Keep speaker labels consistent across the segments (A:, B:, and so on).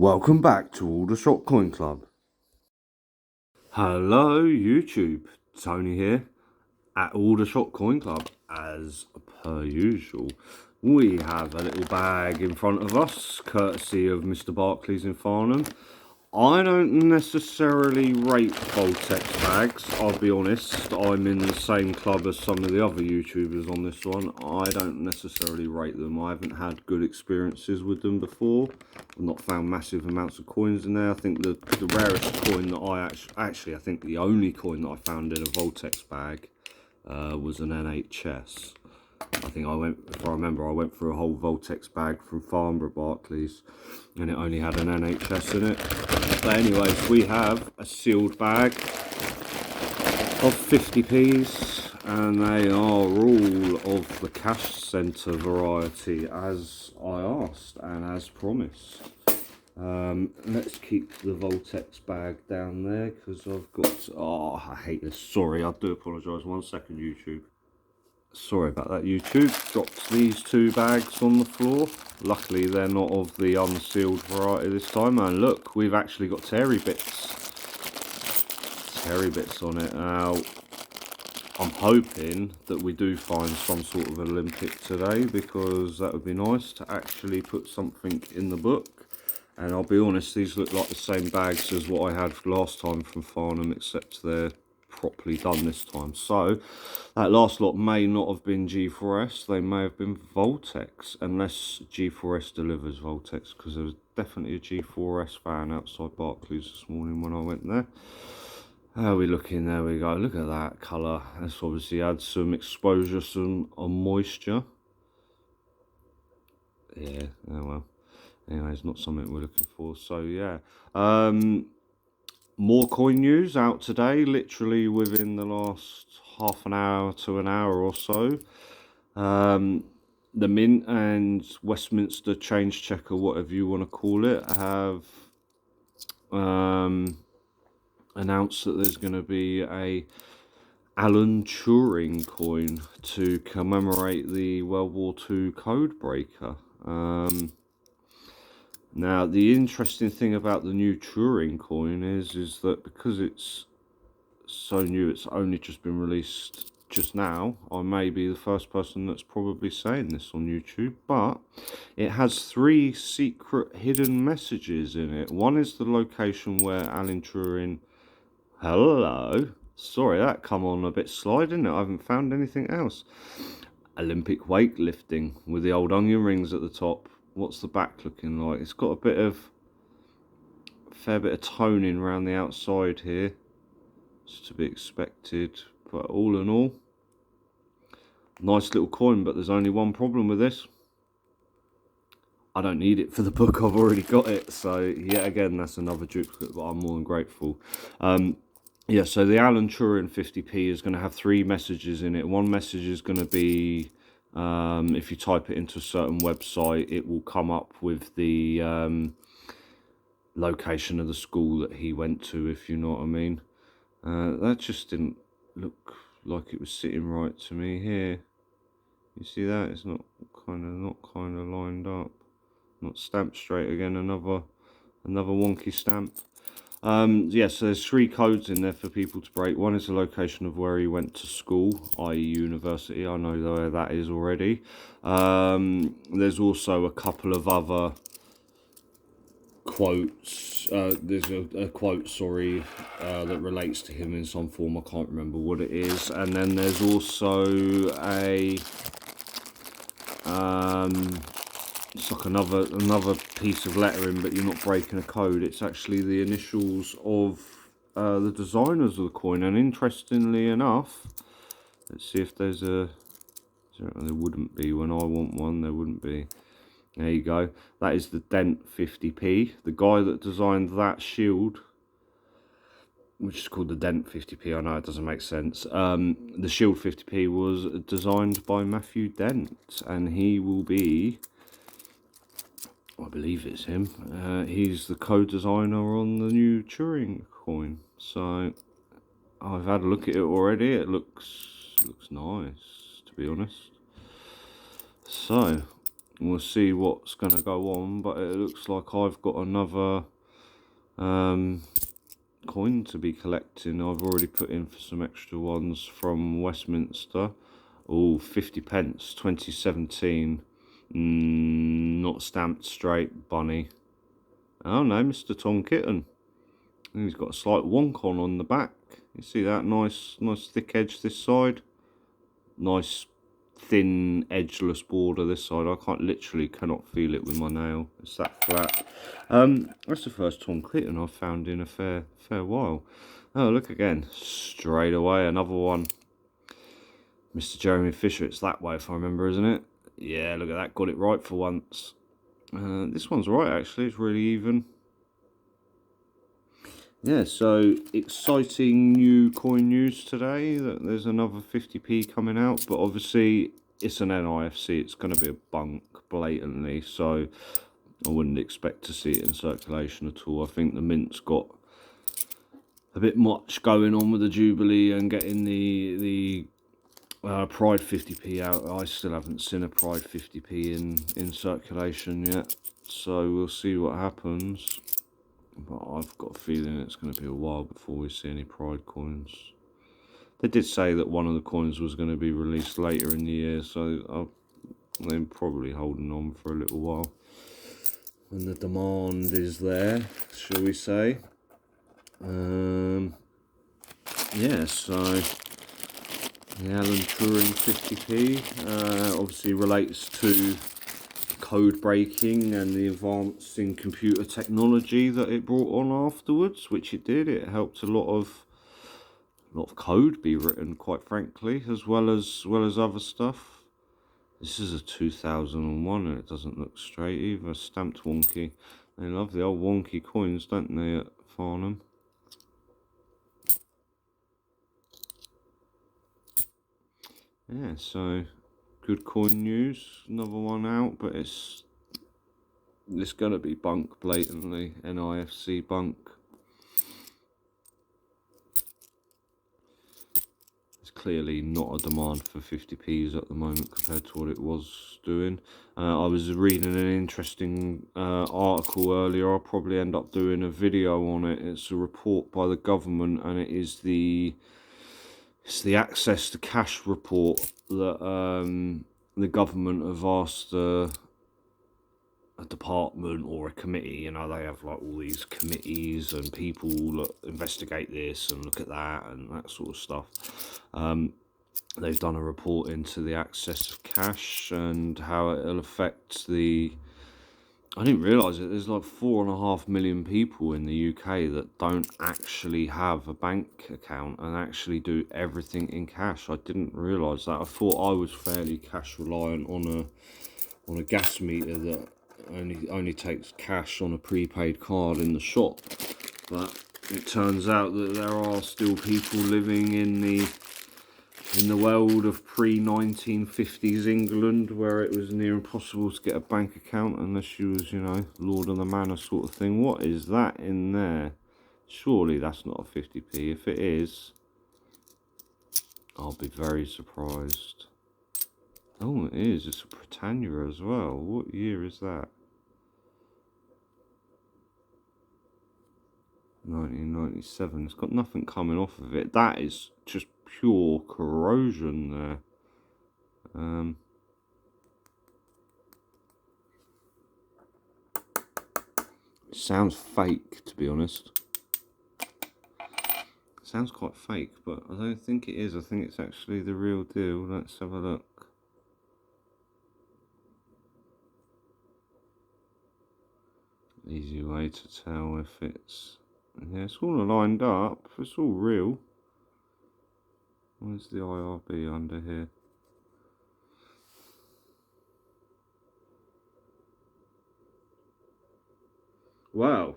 A: Welcome back to Aldershot Coin Club. Hello YouTube, Tony here at Aldershot Coin Club. As per usual, we have a little bag in front of us, courtesy of Mr. Barclays in Farnham. I don't necessarily rate vaultex bags, I'll be honest. I'm in the same club as some of the other YouTubers on this one. I don't necessarily rate them. I haven't had good experiences with them before. I've not found massive amounts of coins in there. I think the rarest coin that I think the only coin that I found in a vaultex bag was an NHS. I think if I remember, I went through a whole vaultex bag from Farnborough Barclays and it only had an NHS in it. But anyways, we have a sealed bag of 50p's and they are all of the cash centre variety as I asked and as promised. Let's keep the vaultex bag down there because I've got, I hate this, sorry, I do apologise, 1 second YouTube. Sorry about that YouTube, dropped these two bags on the floor. Luckily they're not of the unsealed variety this time, and look, we've actually got terry bits on it. Now I'm hoping that we do find some sort of Olympic today, because that would be nice to actually put something in the book. And I'll be honest, these look like the same bags as what I had last time from Farnham, except they're properly done this time. So that last lot may not have been G4S, they may have been vaultex, unless G4S delivers vaultex, because there was definitely a G4S fan outside Barclays this morning when I went there. How are we looking? There we go, look at that colour. That's obviously adds some exposure, some moisture. Yeah, oh well, anyway, it's not something we're looking for. So yeah, more coin news out today, literally within the last half an hour to an hour or so. The Mint and Westminster Change Checker, whatever you want to call it, have announced that there's going to be a Alan Turing coin to commemorate the World War II code breaker. Now, the interesting thing about the new Turing coin is that because it's so new, it's only just been released just now. I may be the first person that's probably saying this on YouTube, but it has 3 secret hidden messages in it. One is the location where Alan Turing... Hello. Sorry, that come on a bit slow, didn't it? I haven't found anything else. Olympic weightlifting with the old onion rings at the top. What's the back looking like? It's got a fair bit of toning around the outside here. It's to be expected, but all in all, nice little coin. But there's only one problem with this. I don't need it for the book, I've already got it. So yet again, that's another duplicate, but I'm more than grateful. Yeah, so the Alan Turing 50p is going to have 3 messages in it. One message is going to be, if you type it into a certain website, it will come up with the location of the school that he went to, if you know what I mean. That just didn't look like it was sitting right to me here. You see that? It's not kind of lined up. Not stamped straight again. Another wonky stamp. Yeah, so there's 3 codes in there for people to break. One is the location of where he went to school, i.e. university. I know where that is already. There's also a couple of other quotes. There's a quote, sorry, that relates to him in some form. I can't remember what it is. And then there's also a... it's like another piece of lettering, but you're not breaking a code. It's actually the initials of the designers of the coin. And interestingly enough, let's see if there's a... There wouldn't be when I want one. There wouldn't be. There you go. That is the Dent 50p. The guy that designed that shield, which is called the Dent 50p, I know it doesn't make sense. The Shield 50p was designed by Matthew Dent, and he will be... I believe it's him. He's the co-designer on the new Turing coin. So I've had a look at it already. It looks nice, to be honest. So We'll see what's going to go on, but it looks like I've got another coin to be collecting. I've already put in for some extra ones from Westminster. Oh, 50 pence, 2017. Not stamped straight, bunny. Oh no, Mr. Tom Kitten. He's got a slight wonk on the back. You see that? Nice thick edge this side. Nice thin edgeless border this side. I cannot feel it with my nail. It's that flat. That's the first Tom Kitten I've found in a fair while. Oh, look again. Straight away, another one. Mr. Jeremy Fisher, it's that way if I remember, isn't it? Yeah, look at that, got it right for once. This one's right actually, it's really even. Yeah, so exciting new coin news today, that there's another 50p coming out, but obviously it's an NIFC, it's going to be a bunk blatantly, so I wouldn't expect to see it in circulation at all. I think the mint's got a bit much going on with the Jubilee and getting the Pride 50p out. I still haven't seen a Pride 50p in circulation yet, so we'll see what happens. But I've got a feeling it's going to be a while before we see any Pride coins. They did say that one of the coins was going to be released later in the year, so they're probably holding on for a little while. And the demand is there, shall we say. Yeah, so the Alan Turing 50p obviously relates to code breaking and the advance in computer technology that it brought on afterwards, which it did. It helped a lot of code be written, quite frankly, as well as other stuff. This is a 2001 and it doesn't look straight either. Stamped wonky. They love the old wonky coins, don't they, at Farnham? Yeah, so good coin news. Another one out, but it's going to be bunk blatantly. NIFC bunk. There's clearly not a demand for 50p's at the moment compared to what it was doing. I was reading an interesting article earlier. I'll probably end up doing a video on it. It's a report by the government, and it is it's the access to cash report that the government have asked a department or a committee. You know, they have like all these committees and people that investigate this and look at that and that sort of stuff. They've done a report into the access of cash and how it'll affect the... I didn't realise it. There's like 4.5 million people in the UK that don't actually have a bank account and actually do everything in cash. I didn't realise that. I thought I was fairly cash reliant on a gas meter that only takes cash on a prepaid card in the shop. But it turns out that there are still people living in the world of pre-1950s England, where it was near impossible to get a bank account unless you was, you know, Lord of the Manor sort of thing. What is that in there? Surely that's not a 50p. If it is, I'll be very surprised. Oh, it is. It's a Britannia as well. What year is that? 1997. It's got nothing coming off of it. That is just pure corrosion there. It sounds fake, to be honest. It sounds quite fake, but I don't think it is. I think it's actually the real deal. Let's have a look. Easy way to tell if it's... Yeah, it's all lined up. It's all real. Where's the IRB under here? Wow.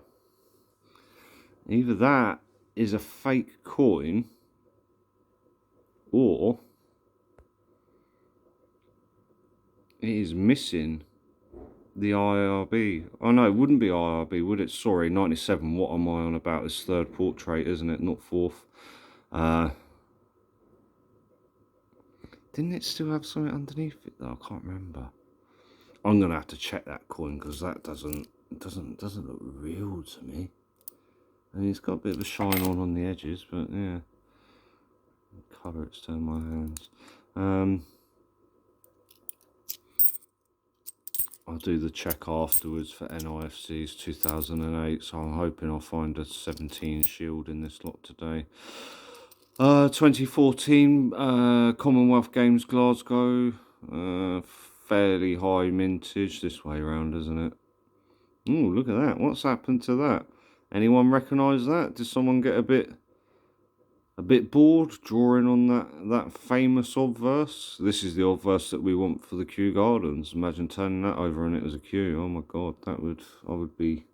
A: Either that is a fake coin, or it is missing the IRB. Oh no, it wouldn't be IRB, would it? Sorry, 97. What am I on about? It's third portrait, isn't it? Not fourth. Didn't it still have something underneath it though? I can't remember. I'm gonna have to check that coin because that doesn't look real to me. I mean, it's got a bit of a shine on the edges, but yeah. Colour it's turned my hands. I'll do the check afterwards for NIFC's 2008, so I'm hoping I'll find a 17 shield in this lot today. 2014 Commonwealth Games Glasgow, fairly high mintage this way around, isn't it? Oh, look at that. What's happened to that? Anyone recognise that? Did someone get a bit bored drawing on that famous obverse? This is the obverse that we want for the Kew Gardens. Imagine turning that over and it was a Kew. Oh my god, I would be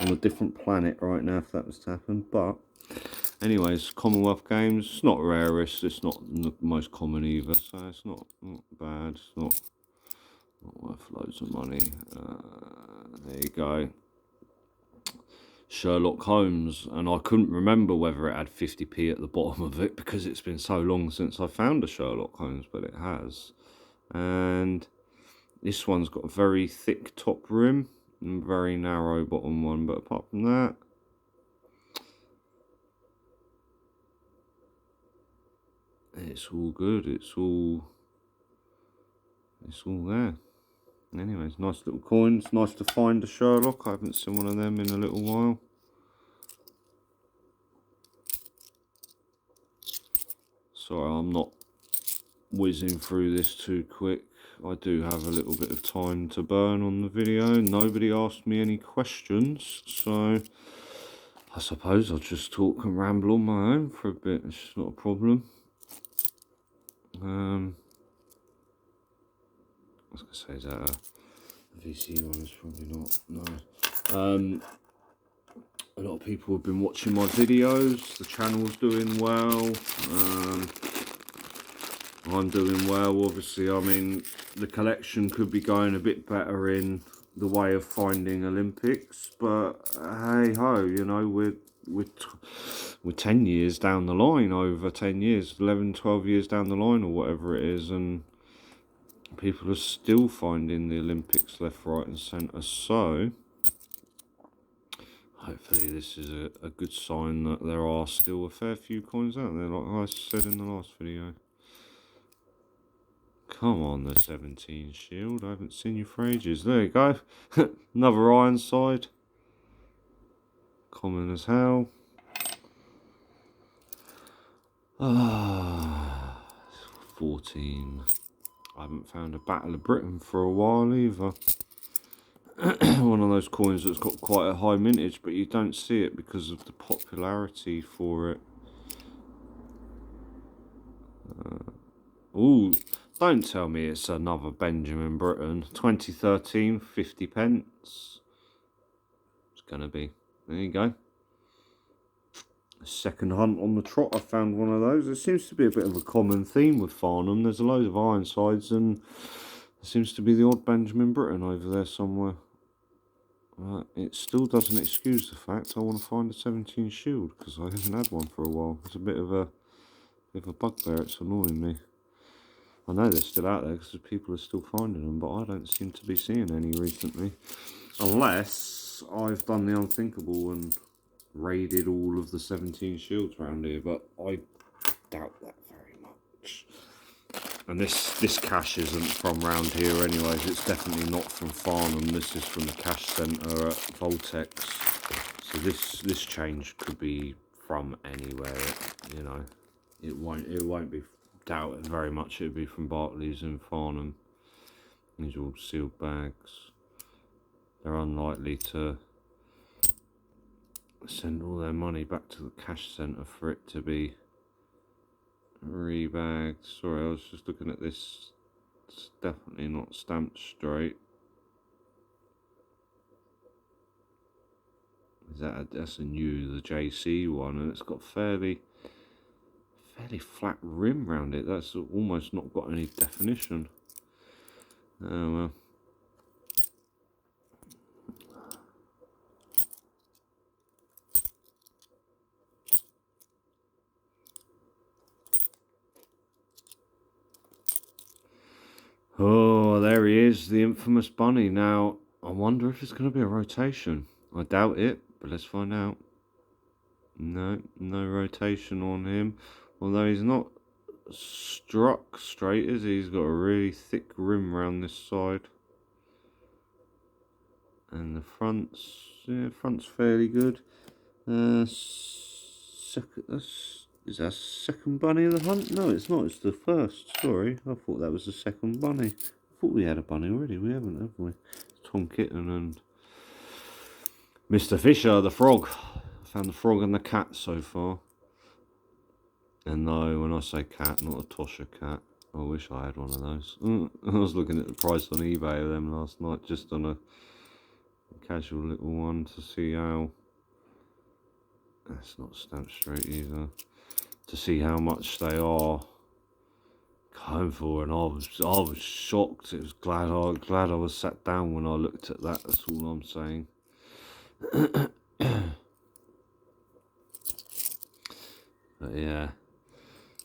A: on a different planet right now if that was to happen. But anyways, Commonwealth Games, it's not rarest, it's not the most common either, so it's not bad, it's not worth loads of money. There you go. Sherlock Holmes, and I couldn't remember whether it had 50p at the bottom of it because it's been so long since I found a Sherlock Holmes, but it has. And this one's got a very thick top rim and very narrow bottom one, but apart from that, it's all good. It's all there. Anyways, nice little coins. Nice to find a Sherlock. I haven't seen one of them in a little while. Sorry, I'm not whizzing through this too quick. I do have a little bit of time to burn on the video. Nobody asked me any questions, so I suppose I'll just talk and ramble on my own for a bit. It's not a problem. I was going to say, is that a VC one? It's probably not. No. A lot of people have been watching my videos. The channel's doing well. I'm doing well, obviously. I mean, the collection could be going a bit better in the way of finding Olympics, but hey ho, you know, we're 10 years down the line, over 10 years, 11, 12 years down the line, or whatever it is, and people are still finding the Olympics left, right, and centre. So hopefully this is a good sign that there are still a fair few coins out there, like I said in the last video. Come on, the 17 shield. I haven't seen you for ages. There you go. Another Ironside. Common as hell. 14. I haven't found a Battle of Britain for a while either. One of those coins that's got quite a high mintage, but you don't see it because of the popularity for it. Ooh. Don't tell me it's another Benjamin Britten. 2013, 50 pence. It's gonna be. There you go. Second hunt on the trot, I found one of those. It seems to be a bit of a common theme with Farnham. There's a load of Ironsides and there seems to be the odd Benjamin Britten over there somewhere. It still doesn't excuse the fact I want to find a 17 shield because I haven't had one for a while. It's a bit of a bugbear. It's annoying me. I know they're still out there because people are still finding them, but I don't seem to be seeing any recently. Unless I've done the unthinkable and raided all of the 17 shields around here, but I doubt that very much. And this cash isn't from round here anyways. It's definitely not from Farnham. This is from the cash centre at Vaultex. So this change could be from anywhere, you know. It won't be doubted very much. It'd be from Barclays and Farnham. These are all sealed bags. They're unlikely to send all their money back to the cash centre for it to be rebagged. Sorry, I was just looking at this. It's definitely not stamped straight. That's a new, the JC one, and it's got fairly flat rim round it. That's almost not got any definition. Oh well. Oh, there there he is, the infamous bunny. Now, I wonder if it's going to be a rotation. I doubt it, but let's find out. No rotation on him. Although he's not struck straight, is he? He's got a really thick rim around this side. And the front's fairly good. Is that second bunny of the hunt? No, it's not. It's the first. Sorry, I thought that was the second bunny. I thought we had a bunny already. We haven't, have we? Tom Kitten and Mr. Fisher, the frog. I found the frog and the cat so far. And no, when I say cat, not a Tosha cat. I wish I had one of those. I was looking at the price on eBay of them last night, just on a casual little one to see how. That's not stamped straight either. To see how much they are going for, and I was shocked. It was glad I was sat down when I looked at that. That's all I'm saying. But yeah,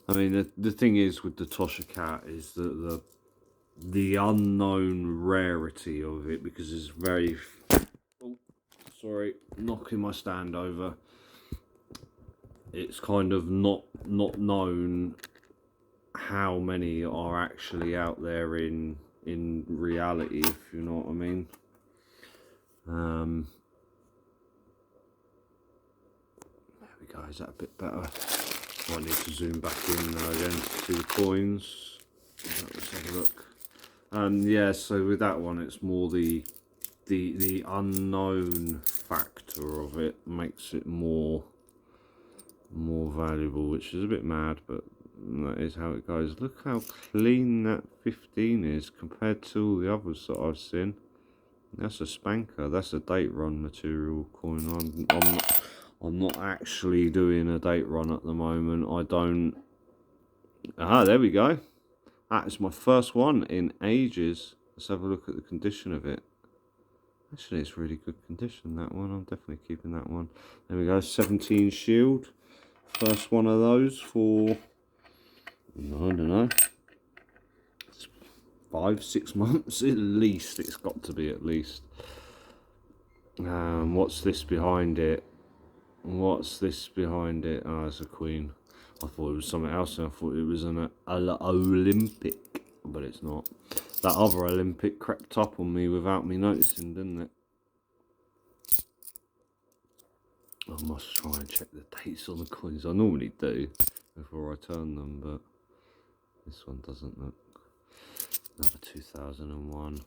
A: I mean the thing is with the Tosha cat is that the unknown rarity of it, because it's very. Oh, sorry, knocking my stand over. It's kind of not known how many are actually out there in reality, if you know what I mean. There we go. Is that a bit better? I need to zoom back in now again to see the coins. Let's have a look. Yeah, so with that one, it's more the unknown factor of it makes it more valuable, which is a bit mad, but that is how it goes. Look how clean that 15 is compared to all the others that I've seen. That's a spanker. That's a date run material coin. I'm not actually doing a date run at the moment. I don't. Ah, there we go. That is my first one in ages. Let's have a look at the condition of it. Actually, it's really good condition, that one. I'm definitely keeping that one. There we go. 17 shield. First one of those for, I don't know, 5-6 months at least. It's got to be at least. What's this behind it? What's this behind it? Oh, it's a queen. I thought it was something else. I thought it was an Olympic, but it's not. That other Olympic crept up on me without me noticing, didn't it? I must try and check the dates on the coins. I normally do before I turn them, but this one doesn't look. Another 2001.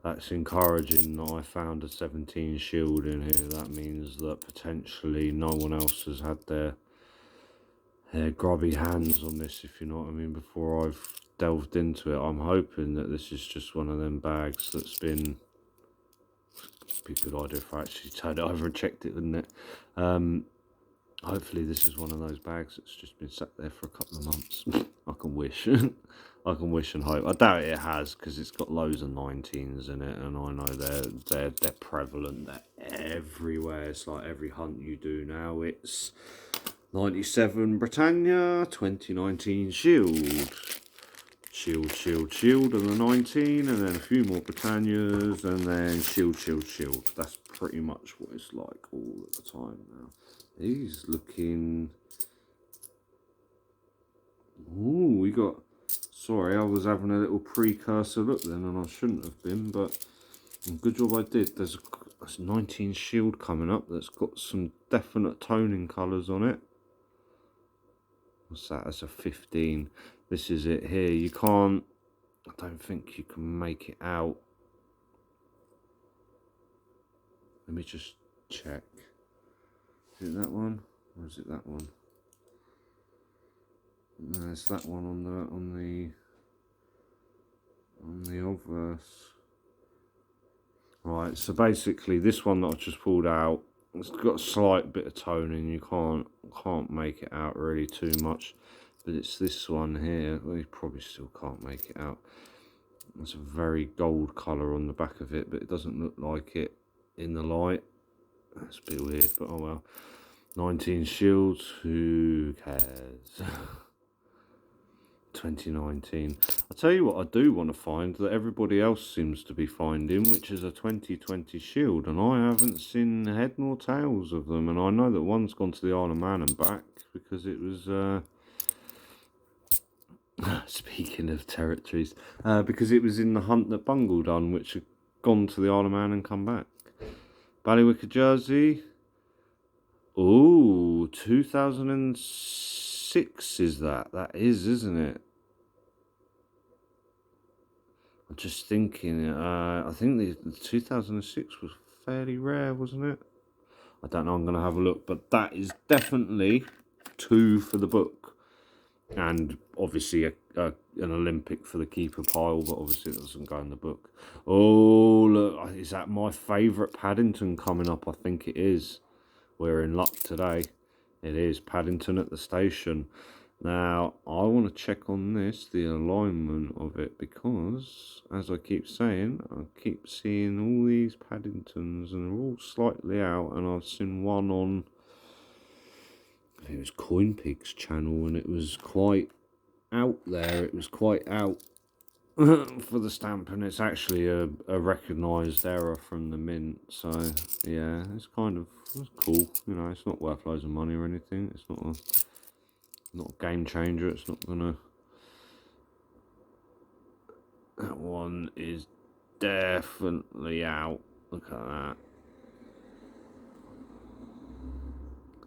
A: That's encouraging that I found a 17 shield in here. That means that potentially no one else has had their grubby hands on this, if you know what I mean, before I've delved into it. I'm hoping that this is just one of them bags that's been. Be a good idea if I actually turned it over and checked it, wouldn't it? Hopefully this is one of those bags that's just been sat there for a couple of months. I can wish. I can wish and hope. I doubt it has, because it's got loads of 19s in it, and I know they're prevalent. They're everywhere. It's like every hunt you do now. It's 97 Britannia, 2019 Shield. Shield, and the 19, and then a few more Britannias, and then Shield. That's pretty much what it's like all the time now. He's looking. Ooh, we got. Sorry, I was having a little precursor look then, and I shouldn't have been, but good job I did. There's a 19 Shield coming up that's got some definite toning colours on it. What's that? That's a 15. This is it here. You can't. I don't think you can make it out. Let me just check. Is it that one, or is it that one? No, it's that one on the obverse. Right, so basically this one that I just pulled out, it's got a slight bit of toning. You can't make it out really too much, but it's this one here. Well, you probably still can't make it out. It's a very gold colour on the back of it, but it doesn't look like it in the light. That's a bit weird, but oh well. 19 shields, who cares? 2019. I'll tell you what I do want to find that everybody else seems to be finding, which is a 2020 shield, and I haven't seen head nor tails of them, and I know that one's gone to the Isle of Man and back because it was speaking of territories, because it was in the hunt that Bungle done, which had gone to the Isle of Man and come back. Ballywicker jersey. Oh, 2006 is that? That is, isn't it? I'm just thinking, I think the 2006 was fairly rare, wasn't it? I don't know, I'm going to have a look, but that is definitely 2 for the book. And obviously an Olympic for the keeper pile, but obviously it doesn't go in the book. Oh, look, is that my favourite Paddington coming up? I think it is. We're in luck today. It is Paddington at the station. Now, I want to check on this, the alignment of it, because, as I keep saying, I keep seeing all these Paddingtons, and they're all slightly out, and I've seen one on, I think it was Coin Pig's channel, and it was quite out there. It was quite out for the stamp, and it's actually a recognised error from the mint, so, yeah, it's cool. You know, it's not worth loads of money or anything. It's not a game changer. It's not gonna. That one is definitely out. Look at that.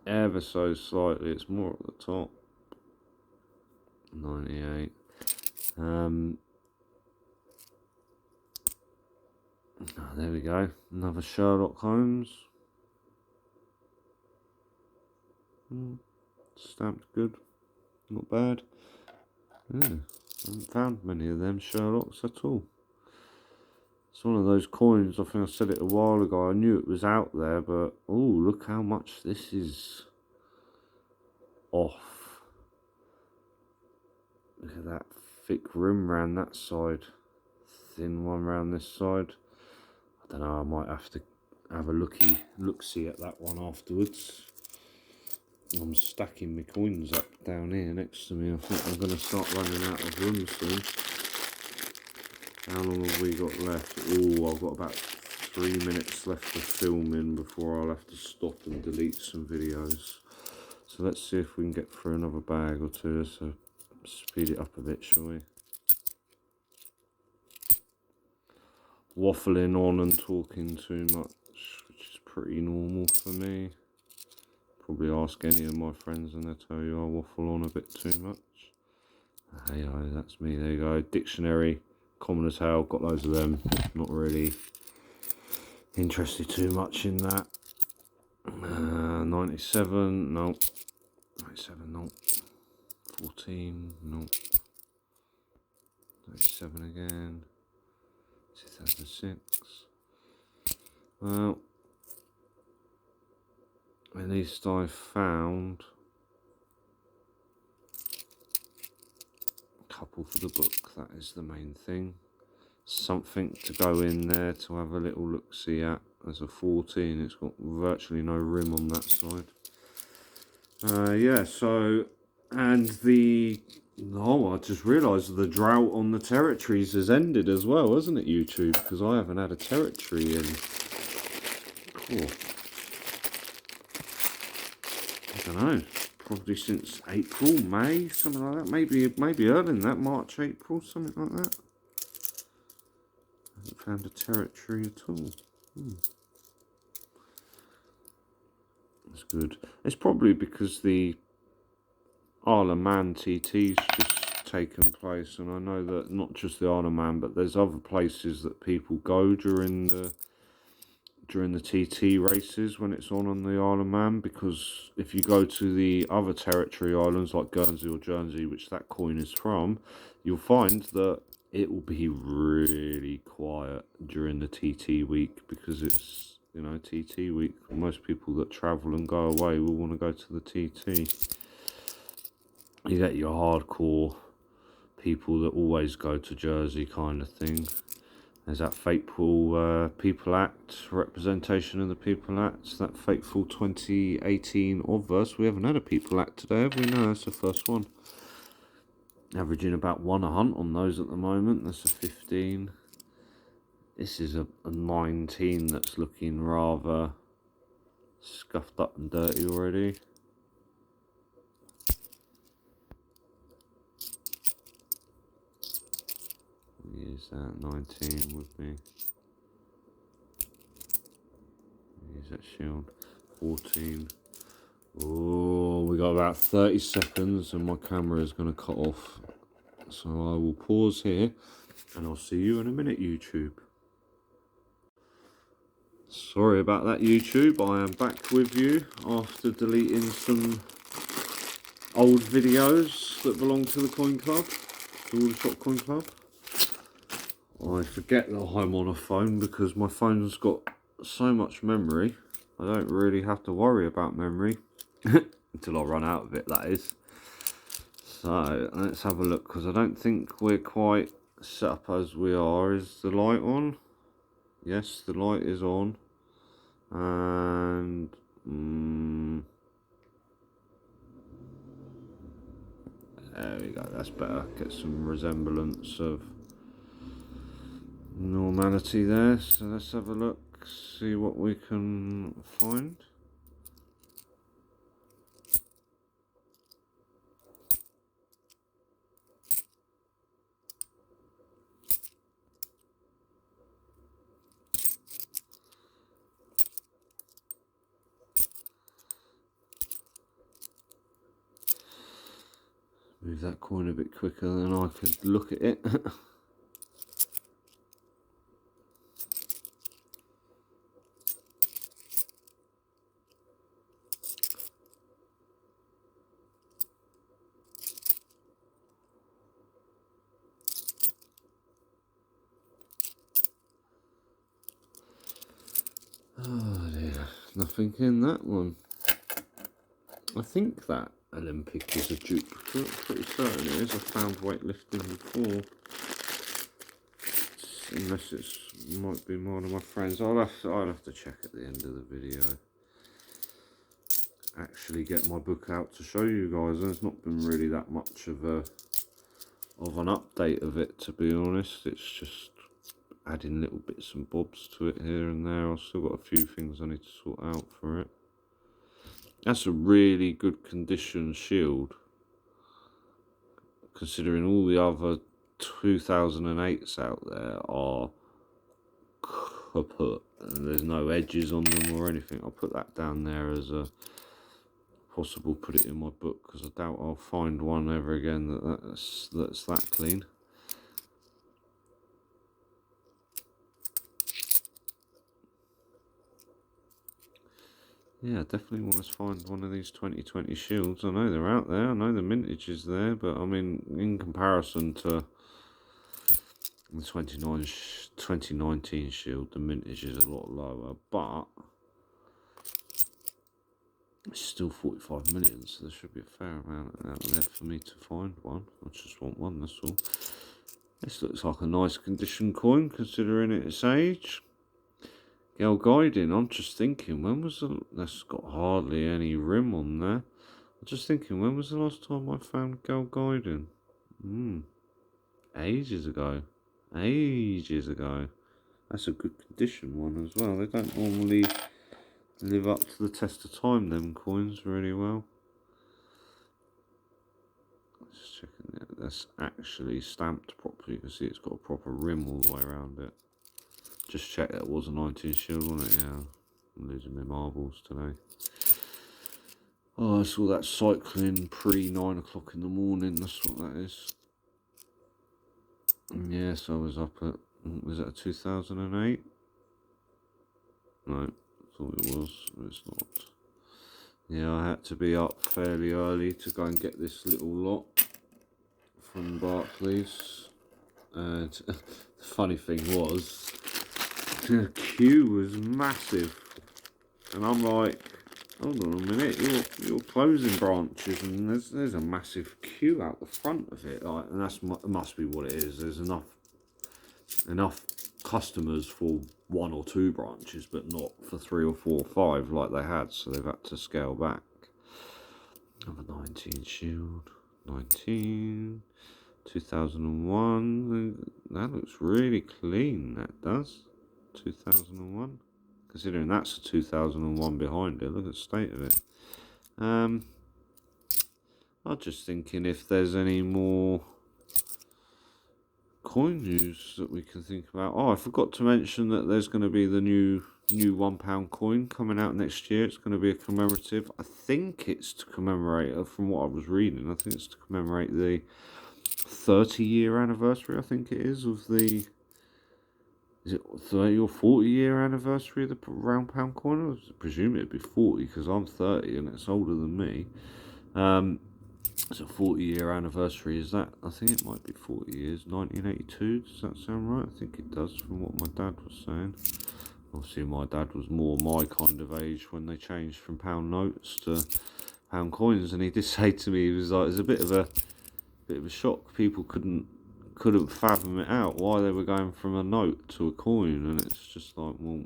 A: Ever so slightly. It's more at the top. 98. There we go. Another Sherlock Holmes. Stamped good. Not bad. Yeah, I haven't found many of them Sherlocks at all. It's one of those coins, I think I said it a while ago, I knew it was out there, but oh, look how much this is off. Look at that thick rim round that side, thin one round this side. I don't know, I might have to have a look-see at that one afterwards. I'm stacking my coins up down here next to me. I think I'm going to start running out of room soon. How long have we got left? Oh, I've got about 3 minutes left of filming before I'll have to stop and delete some videos. So let's see if we can get through another bag or two. So speed it up a bit, shall we? Waffling on and talking too much, which is pretty normal for me. Probably ask any of my friends and they'll tell you I waffle on a bit too much. Hey, that's me. There you go. Dictionary, common as hell. Got loads of them. Not really interested too much in that. 97, no. 97, no. 14, no. 97 again. 2006. Well, at least I found a couple for the book. That is the main thing. Something to go in there to have a little look-see at. As a 14, it's got virtually no rim on that side. Yeah, so, and I just realised the drought on the territories has ended as well, hasn't it, YouTube? Because I haven't had a territory in, I don't know, probably since April, May, something like that. Maybe earlier than that, March, April, something like that. I haven't found a territory at all. That's good. It's probably because the Isle of Man TT's just taken place, and I know that not just the Isle of Man, but there's other places that people go during the TT races when it's on the Isle of Man, because if you go to the other territory islands like Guernsey or Jersey, which that coin is from, you'll find that it will be really quiet during the TT week, because it's, you know, TT week. Most people that travel and go away will want to go to the TT. You get your hardcore people that always go to Jersey kind of thing. There's that fateful People Act, representation of the People Act, that fateful 2018 obverse. We haven't had a People Act today, have we? No, that's the first one. Averaging about 1 a hunt on those at the moment. That's a 15. This is a 19 that's looking rather scuffed up and dirty already. Use that 19 with me. Use that shield. 14. Oh, we got about 30 seconds and my camera is going to cut off. So I will pause here and I'll see you in a minute, YouTube. Sorry about that, YouTube. I am back with you after deleting some old videos that belong to the Coin Club, to Aldershot Coin Club. I forget that I'm on a phone because my phone's got so much memory. I don't really have to worry about memory until I run out of it, that is. So let's have a look, because I don't think we're quite set up as we are. Is the light on? Yes, the light is on. And there we go, that's better. Get some resemblance of normality there. So let's have a look, see what we can find. Move that coin a bit quicker than I could look at it. Oh dear, nothing in that one. I think that Olympic is a duplicate, pretty certain it is. I found weightlifting before. Unless it might be one of my friends. I'll have to check at the end of the video. Actually get my book out to show you guys. There's not been really that much of an update of it, to be honest. It's just adding little bits and bobs to it here and there. I've still got a few things I need to sort out for it. That's a really good condition shield, considering all the other 2008s out there are kaput and there's no edges on them or anything. I'll put that down there as a possible, put it in my book, because I doubt I'll find one ever again that's that clean. Yeah, definitely want to find one of these 2020 shields. I know they're out there, I know the mintage is there, but I mean, in comparison to the 2019 shield, the mintage is a lot lower, but it's still 45 million, so there should be a fair amount out there for me to find one. I just want one, that's all. This looks like a nice condition coin, considering its age. Gal guiding, I'm just thinking, when was that's got hardly any rim on there. I'm just thinking, when was the last time I found Gal guiding? Ages ago. Ages ago. That's a good condition one as well. They don't normally live up to the test of time, them coins, really well. Just checking that that's actually stamped properly. You can see it's got a proper rim all the way around it. Just check that it was a 19 shield, wasn't it? Yeah, I'm losing my marbles today. Oh, I saw that cycling pre 9 o'clock in the morning. That's what that is. Yes, I was up at, was that a 2008? No, I thought it was, but it's not. Yeah, I had to be up fairly early to go and get this little lot from Barclays. And the funny thing was, the queue was massive, and I'm like, hold on a minute, you're closing branches, and there's a massive queue out the front of it, like, and that's must be what it is. There's enough customers for 1 or 2 branches, but not for 3 or 4 or 5 like they had, so they've had to scale back. Another 19 shield, 19. 2001. That looks really clean, that does. 2001. Considering that's a 2001 behind it, look at the state of it. I'm just thinking if there's any more coin news that we can think about. Oh, I forgot to mention that there's going to be the new £1 coin coming out next year. It's going to be a commemorative. I think it's to commemorate, from what I was reading, I think it's to commemorate the 30-year anniversary, I think it is, of the... Is it 30 or 40-year anniversary of the round pound coin? I presume it'd be 40 because I'm 30 and it's older than me. It's a 40-year anniversary, is that? I think it might be 40 years. 1982, does that sound right? I think it does from what my dad was saying. Obviously, my dad was more my kind of age when they changed from pound notes to pound coins, and he did say to me, he was like, "It's a bit of a shock. People couldn't fathom it out why they were going from a note to a coin," and it's just like, well,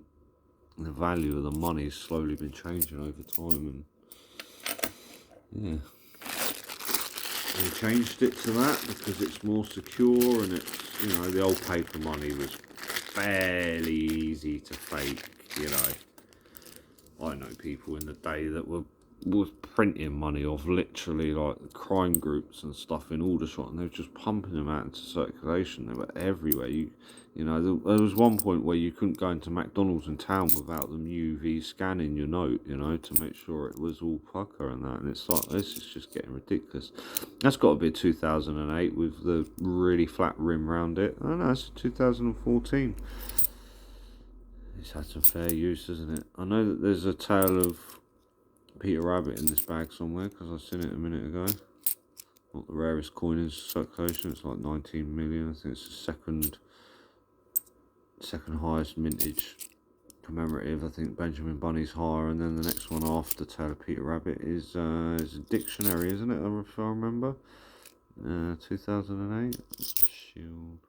A: the value of the money's slowly been changing over time, and yeah. They changed it to that because it's more secure, and it's, you know, the old paper money was fairly easy to fake, you know. I know people in the day that was printing money off literally like crime groups and stuff in Aldershot, and they were just pumping them out into circulation. They were everywhere. You know, there was one point where you couldn't go into McDonald's in town without them UV scanning your note, you know, to make sure it was all pucker and that. And it's like, this is just getting ridiculous. That's got to be 2008 with the really flat rim round it. Oh no, it's 2014. It's had some fair use, hasn't it? I know that there's a tale of Peter Rabbit in this bag somewhere because I seen it a minute ago. Not the rarest coin in circulation. It's like 19 million. I think it's the second highest mintage commemorative. I think Benjamin Bunny's higher, and then the next one after Tale of Peter Rabbit is a dictionary, isn't it? If I remember, 2008. Shield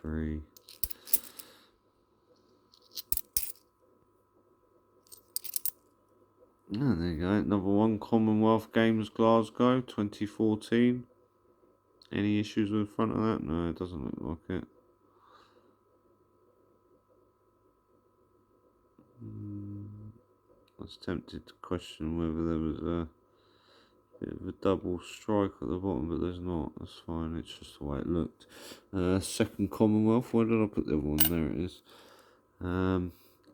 A: 3. Oh, there you go. Number 1, Commonwealth Games Glasgow 2014. Any issues with the front of that? No, it doesn't look like it. I was tempted to question whether there was a bit of a double strike at the bottom, but there's not. That's fine, it's just the way it looked. Second Commonwealth, where did I put the other one? There it is.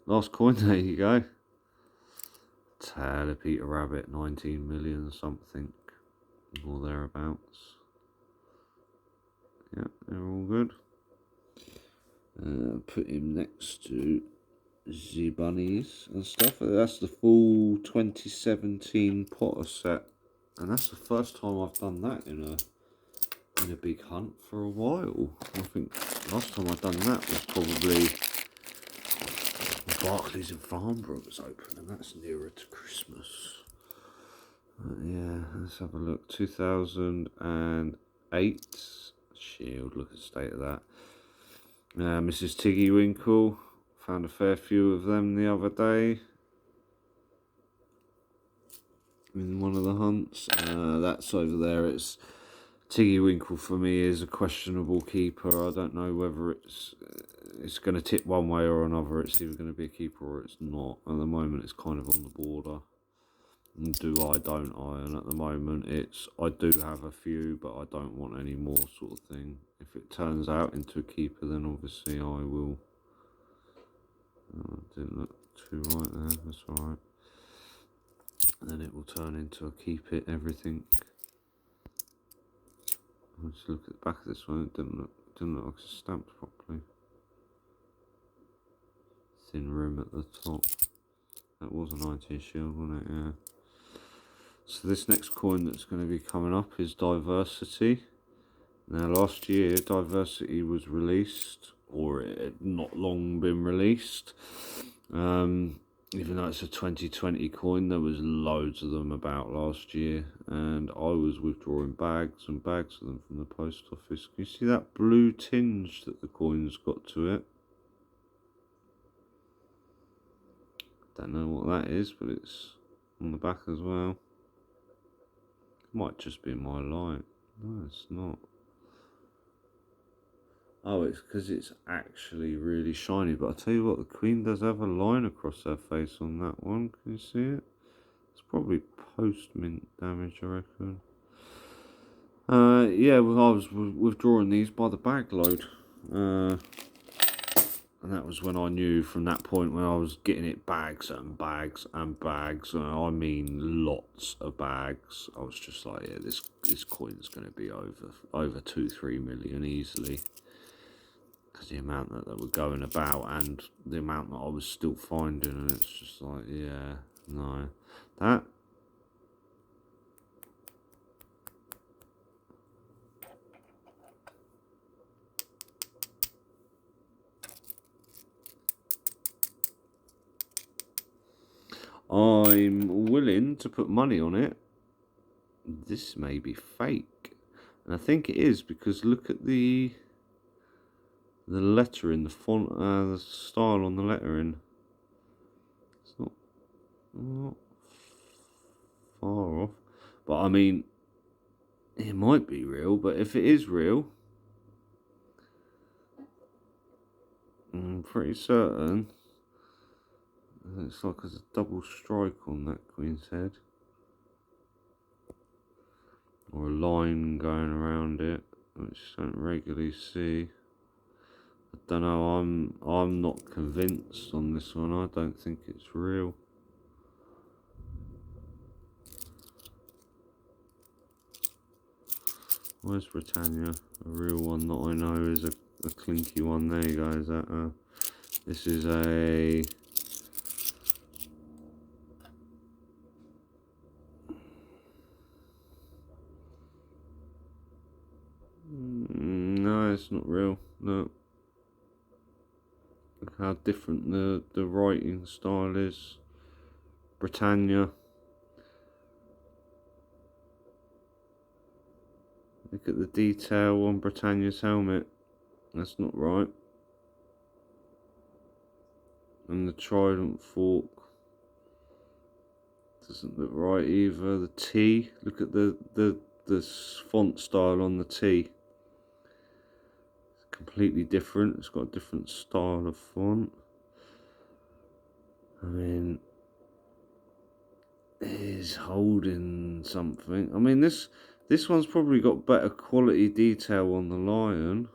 A: Last coin, there you go. Tale of Peter Rabbit, 19 million something, or thereabouts. Yeah, they're all good. Put him next to the bunnies and stuff. That's the full 2017 Potter set, and that's the first time I've done that in a big hunt for a while. I think last time I'd done that was probably Barclays in Farnborough was open, and that's nearer to Christmas. Yeah, let's have a look. 2008 Shield. Look at the state of that. Mrs. Tiggy Winkle. Found a fair few of them the other day in one of the hunts. That's over there. It's Tiggy Winkle for me is a questionable keeper. I don't know whether it's going to tip one way or another. It's either going to be a keeper or it's not. At the moment, it's kind of on the border. And do I, don't I? And at the moment, it's I do have a few, but I don't want any more, sort of thing. If it turns out into a keeper, then obviously I will. Didn't look too right there, that's alright. And then it will turn into a keep it everything. Let's look at the back of this one. It didn't look like it's stamped properly. Thin rim at the top. That was a 19 shield, wasn't it? Yeah. So this next coin that's going to be coming up is Diversity. Now last year Diversity was released, or it had not long been released. Even though it's a 2020 coin, there was loads of them about last year, and I was withdrawing bags and bags of them from the post office. Can you see that blue tinge that the coin's got to it? Don't know what that is, but it's on the back as well. Might just be my light. No, it's not. Oh, it's because it's actually really shiny. But I tell you what, the Queen does have a line across her face on that one. Can you see it? It's probably post-mint damage, I reckon. Yeah, well, I was withdrawing these by the bag load. And that was when I knew from that point when I was getting it bags and bags and bags, and I mean lots of bags. I was just like, yeah, this coin's going to be over 2-3 million easily, because the amount that were going about and the amount that I was still finding, and it's just like, yeah, no, that. I'm willing to put money on it. This may be fake, and I think it is, because look at the lettering, the font, the style on the lettering. It's not far off, but I mean, it might be real. But if it is real, I'm pretty certain. It's like there's a double strike on that Queen's head, or a line going around it, which you don't regularly see. I don't know. I'm not convinced on this one. I don't think it's real. Where's Britannia? A real one that I know is a clinky one. There you go. Is that this is a no, it's not real. No. Look how different the writing style is. Britannia. Look at the detail on Britannia's helmet. That's not right. And the trident fork doesn't look right either. The T. Look at the font style on the T. It's completely different. It's got a different style of font. I mean, it is holding something. I mean, this one's probably got better quality detail on the lion.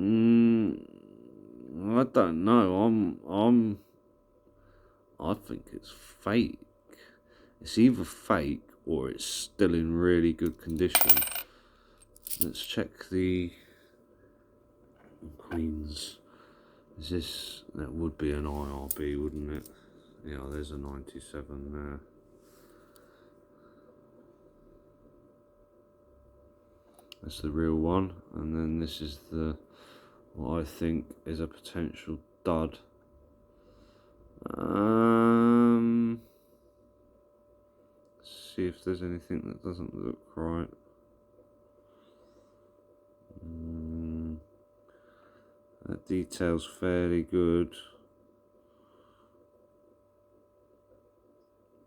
A: I don't know. I think it's fake. It's either fake or it's still in really good condition. Let's check the Queen's. Is this? That would be an IRB, wouldn't it? Yeah, there's a 97 there. That's the real one, and then this is what I think is a potential dud. See if there's anything that doesn't look right. That detail's fairly good.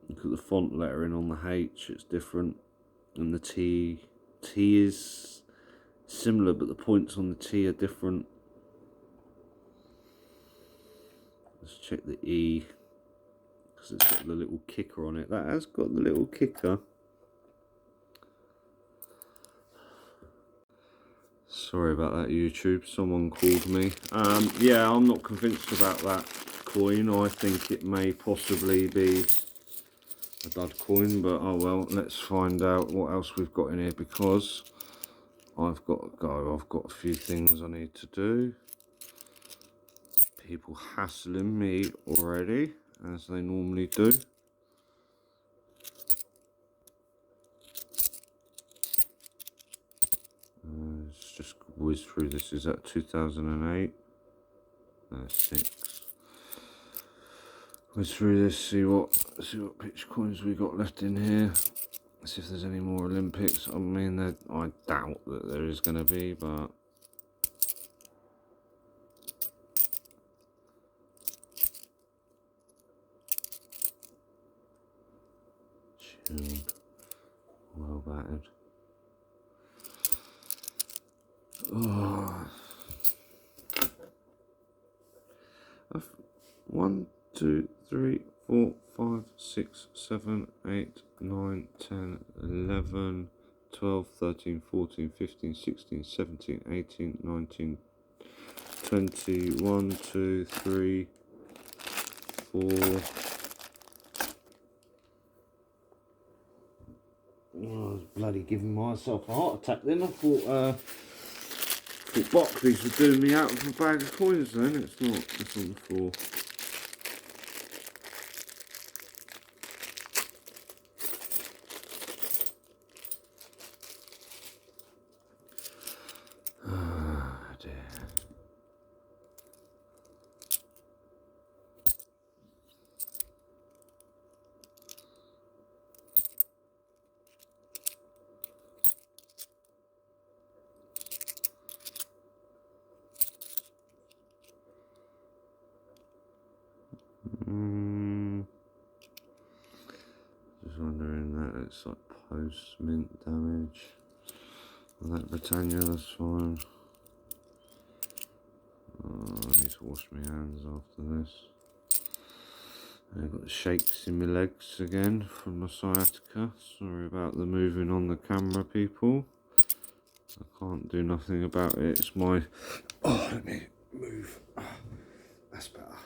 A: Look at the font lettering on the H, it's different, and the T is similar, but the points on the T are different. Let's check the E, because it's got the little kicker on it. That has got the little kicker. Sorry about that, YouTube. Someone called me. Yeah, I'm not convinced about that coin. I think it may possibly be a dud coin, but oh well. Let's find out what else we've got in here, because I've got to go. I've got a few things I need to do. People hassling me already, as they normally do. Let's just whiz through this. Is that 2008? No, 6. Whiz through this. See what pitch coins we got left in here. See if there's any more Olympics. I mean, I doubt that there is going to be, but Oh. 1, 2, 3, 4, 5, 6, 7, 8, 9, 10, 11, 12, 13, 14, 15, 16, 17, 18, 19, 20, 1, 2, 3, 4. Oh, I was bloody giving myself a heart attack then. I thought Barclays were doing me out of a bag of coins then. It's not. It's on the floor. Ah, dear. Just wondering that it's like post-mint damage. And that Britannia, that's fine. Oh, I need to wash my hands after this. I've got the shakes in my legs again from my sciatica. Sorry about the moving on the camera, people. I can't do nothing about it. It's my... Oh, let me move. That's better.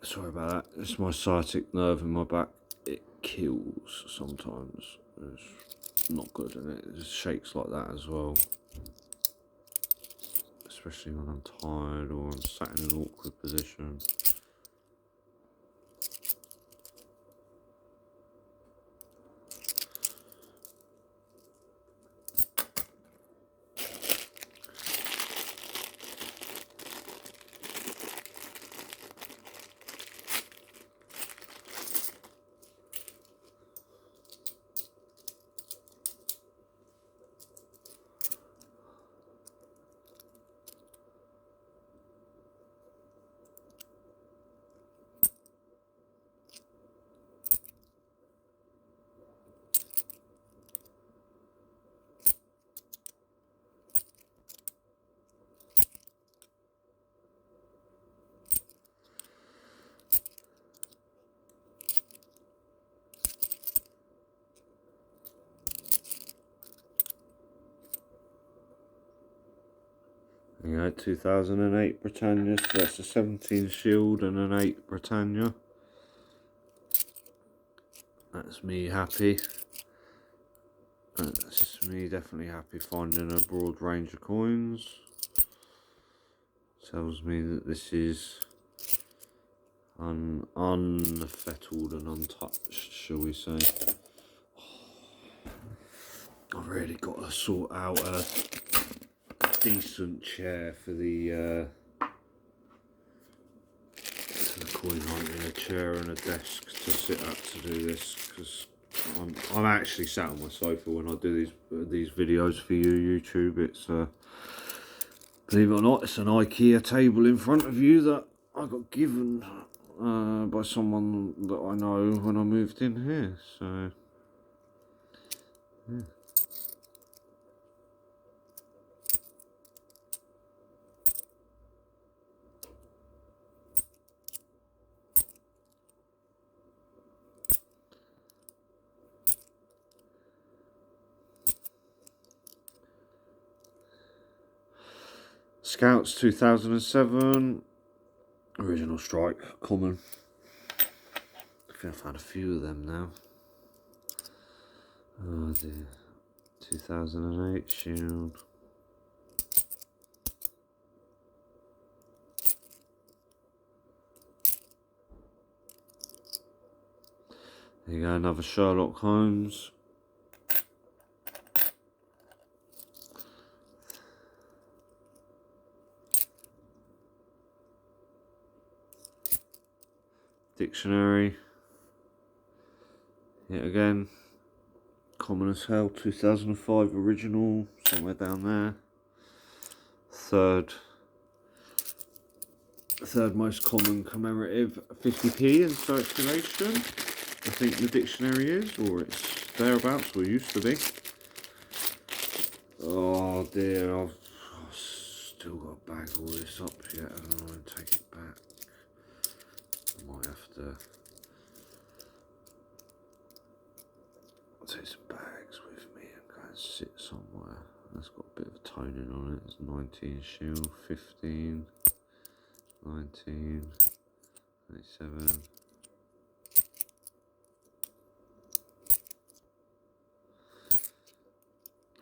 A: Sorry about that. It's my sciatic nerve in my back. It kills sometimes. It's not good, and it just shakes like that as well. Especially when I'm tired or I'm sat in an awkward position. Yeah, 2008 Britannia, so that's a 17 shield and an 8 Britannia. That's me happy. That's me definitely happy finding a broad range of coins. Tells me that this is unfettled and untouched, shall we say. I've really got to sort out a decent chair for the coin hunting, a chair and a desk to sit at to do this, because I'm actually sat on my sofa when I do these videos for you, YouTube. It's believe it or not, it's an IKEA table in front of you that I got given by someone that I know when I moved in here. So yeah. Scouts 2007, original strike, common. I think I found a few of them now. Oh dear. 2008 shield. There you go, another Sherlock Holmes. Dictionary. Yet again, common as hell. 2005 original, somewhere down there. Third most common commemorative 50p in circulation. I think the dictionary is, or it's thereabouts, or used to be. Oh dear, still got to bag all this up yet, and I'll take it back. I might have to take some bags with me and go and sit somewhere. That's got a bit of toning on it. It's 19 shield, 15, 19, 27.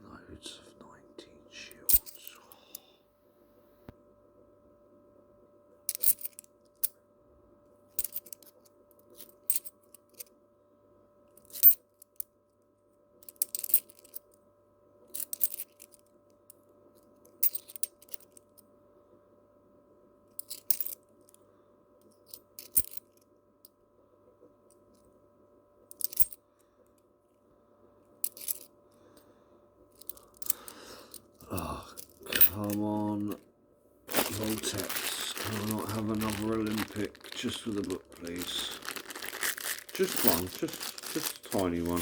A: Loads of 19 shields. Oh, come on, vaultex. Can I not have another Olympic just for the book, please? Just one, just a tiny one.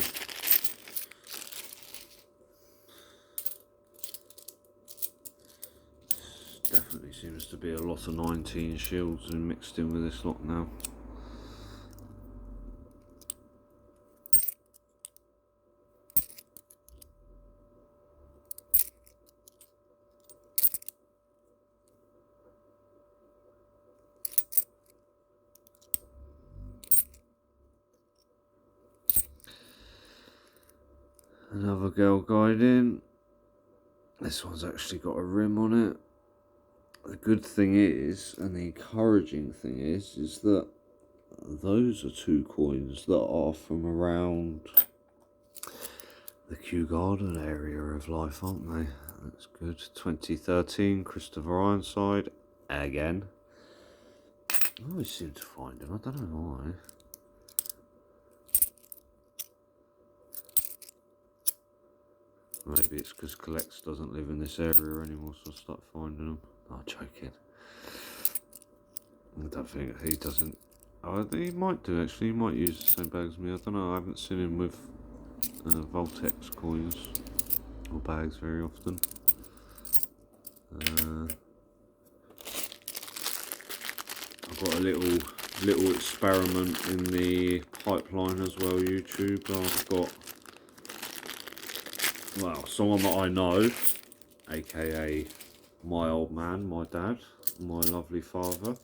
A: Definitely seems to be a lot of 19 shields and mixed in with this lot now. Another girl guide in. This one's actually got a rim on it. The good thing is, and the encouraging thing is that those are 2 coins that are from around the Kew Garden area of life, aren't they? That's good. 2013, Christopher Ironside, again. I always seem to find him, I don't know why. Maybe it's because Collects doesn't live in this area anymore, so I'll start finding them. Oh, joking. I don't think he doesn't. Oh, he might do actually. He might use the same bags as me. I don't know. I haven't seen him with vaultex coins or bags very often. I've got a little experiment in the pipeline as well. YouTube. I've got. Well, someone that I know, aka my old man, my dad, my lovely father,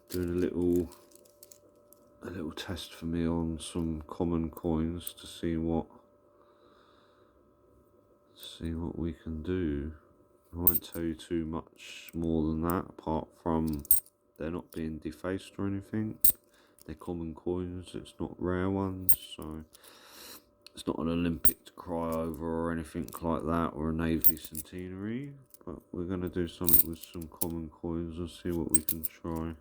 A: doing a little test for me on some common coins to see what we can do. I won't tell you too much more than that, apart from they're not being defaced or anything. They're common coins, it's not rare ones, so it's not an Olympic to cry over or anything like that, or a Navy centenary, but we're going to do something with some common coins and see what we can try.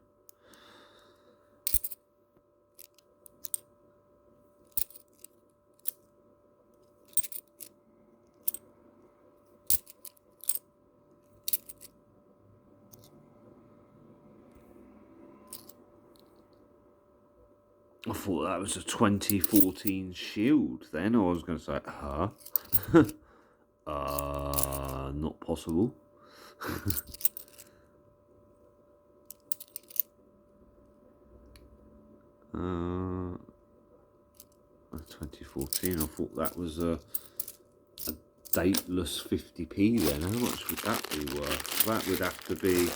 A: I thought that was a 2014 Shield then. I was going to say, huh? Not possible. 2014, I thought that was a dateless 50p then. How much would that be worth? That would have to be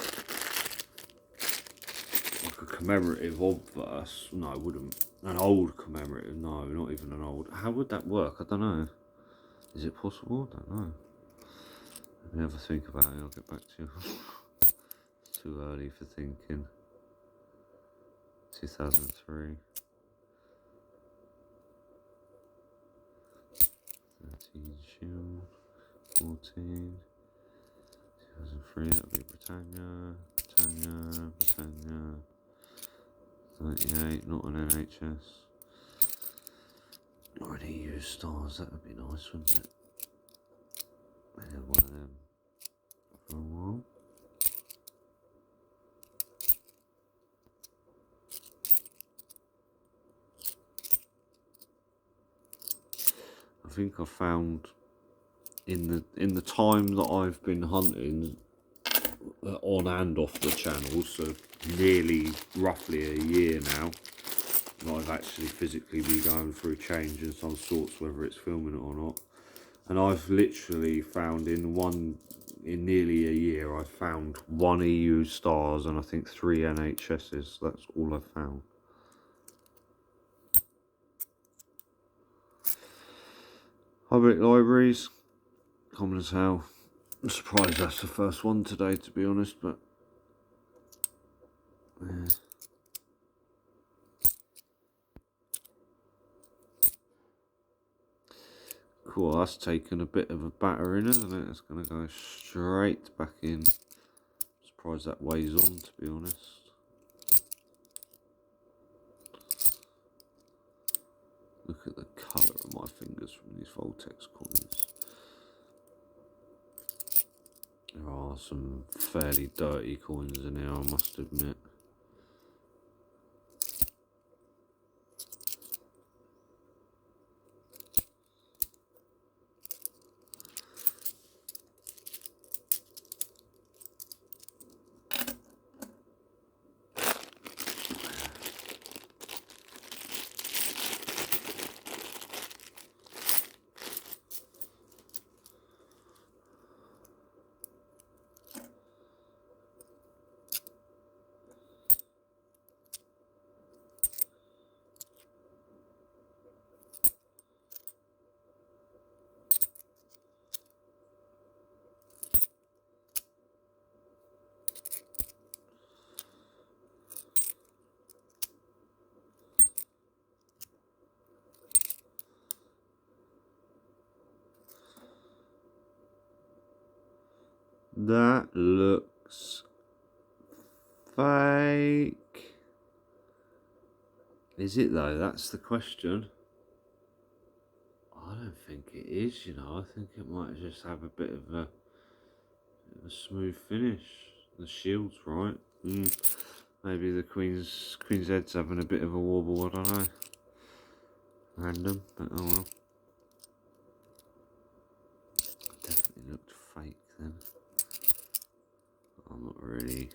A: like a commemorative obverse. No, it wouldn't. An old commemorative. No, not even an old. How would that work? I don't know. Is it possible? I don't know. Let me have a think about it. I'll get back to you. It's too early for thinking. 2003. 13 Shield. 14. 2003. That'll be Britannia. 38. Not an NHS. Or an EU stars. That would be nice, wouldn't it? I had one of them for a while. I think I found in the time that I've been hunting on and off the channel, so nearly roughly a year now, and I've actually physically been going through change in some sorts, whether it's filming it or not. And I've literally found in nearly a year, I've found 1 EU stars and I think 3 NHSs. That's all I've found. Public libraries, common as hell. I'm surprised that's the first one today, to be honest, but yeah. Cool, that's taken a bit of a battering, isn't it? It's going to go straight back in. Surprised that weighs on, to be honest. Look at the colour of my fingers from these vaultex coins. There are some fairly dirty coins in here, I must admit. That looks fake. Is it though? That's the question. I don't think it is, you know. I think it might just have a bit of a smooth finish. The shield's right. Maybe the Queen's head's having a bit of a wobble, I don't know. Random, but oh well. Definitely looked fake then. I'm not really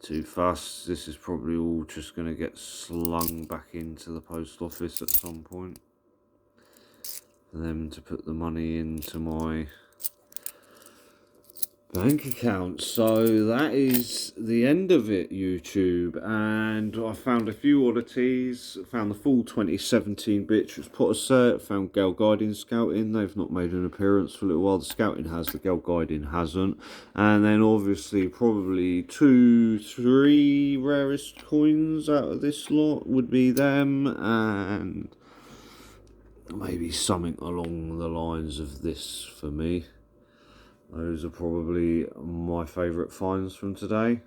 A: too fussed. This is probably all just going to get slung back into the post office at some point. For them to put the money into my bank account. So that is the end of it, YouTube. And I found a few oddities. Found the full 2017 bitch, which put a set. Found Gal Guiding Scouting. They've not made an appearance for a little while. The Scouting has, the Gal Guiding hasn't. And then obviously probably 2, 3 rarest coins out of this lot would be them, and maybe something along the lines of this for me. Those are probably my favourite finds from today.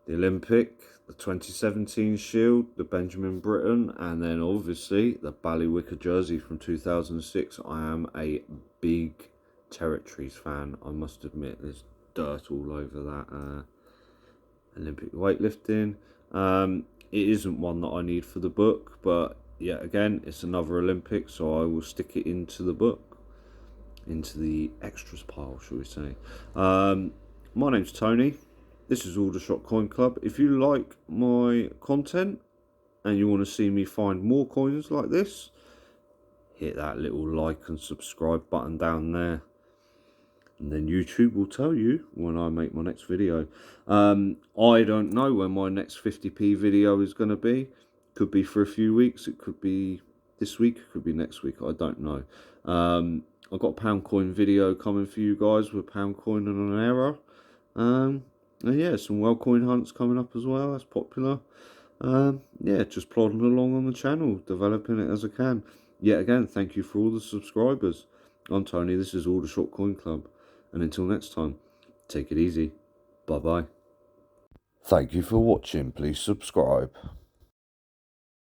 A: The Olympic, the 2017 Shield, the Benjamin Britten, and then obviously the Ballywicker jersey from 2006. I am a big Territories fan, I must admit. There's dirt all over that Olympic weightlifting. It isn't one that I need for the book, but yet again, it's another Olympic, so I will stick it into the book. Into the extras pile, shall we say. My name's Tony. This is Aldershot Coin Club. If you like my content and you want to see me find more coins like this, hit that little like and subscribe button down there, and then YouTube will tell you when I make my next video. I don't know when my next 50p video is going to be. Could be for a few weeks, it could be this week, it could be next week, I don't know. I've got a pound coin video coming for you guys with pound coin and an error. And yeah, some well coin hunts coming up as well. That's popular. Yeah, just plodding along on the channel, developing it as I can. Yet again, thank you for all the subscribers. I'm Tony, this is Aldershot Coin Club. And until next time, take it easy. Bye-bye. Thank you for watching. Please subscribe.